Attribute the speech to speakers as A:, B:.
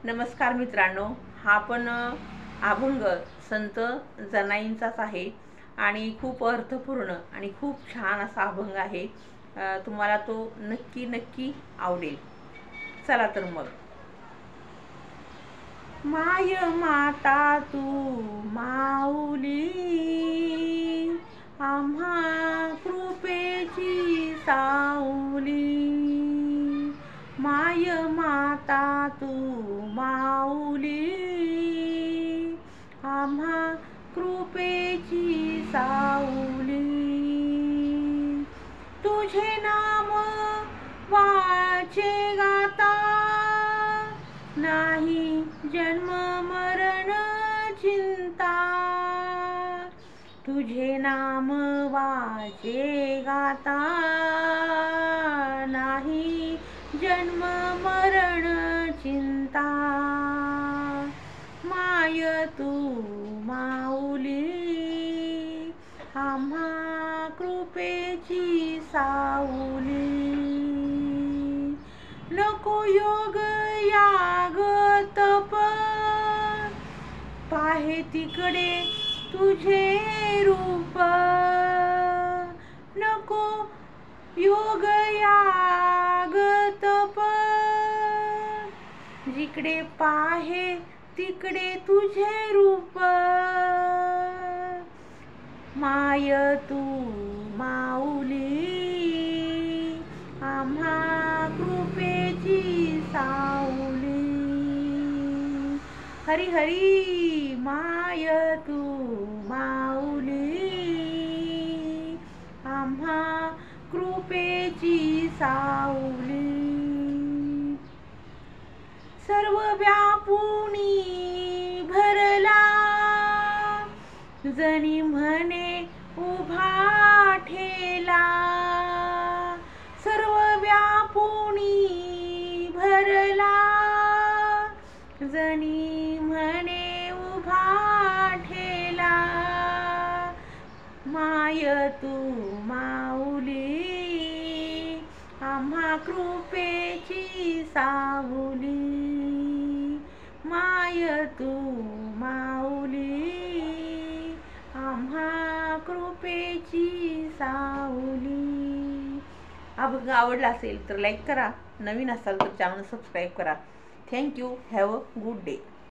A: नमस्कार मित्रांनो, हा पण अभंग संत जनाईंचाच आहे आणि खूप अर्थपूर्ण आणि खूप छान असा अभंग आहे। तुम्हाला तो नक्की नक्की आवडेल। चला तर मग। माय माता तू माऊली, आम्हा कृपेची सावली। माय माता तू माऊली, आम्हा कृपेची सावली। तुझे नाम वाचे गाता, नाही जन्म मरण चिंता। तुझे नाम वाचे गाता, नाही जन्म मरण चिंता। माय तू माऊली, आम्हा कृपेची सावली। नको योग याग तप, पाहे तिकडे तुझे रूप। नको योग याग तप, जिकडे पाहे तिकडे तुझे रूप। माय तू माऊली, आम्हा कृपेची सावली। हरी हरी माय तू माऊली, आम्हा कृपेची सावली। सर्व व्यापुनी भरला, जनी म्हणे उभा ठेला। सर्व व्यापुनी भरला, जनी म्हणे उभा ठेला। माय तू माऊली, आम्हा कृपेची सावली। माय तू माऊली, आम्हा कृपेची सावली। अभंग आवडला असेल तर लाईक करा, नवीन असाल तर चॅनल सबस्क्राईब करा। Thank you. Have a good day.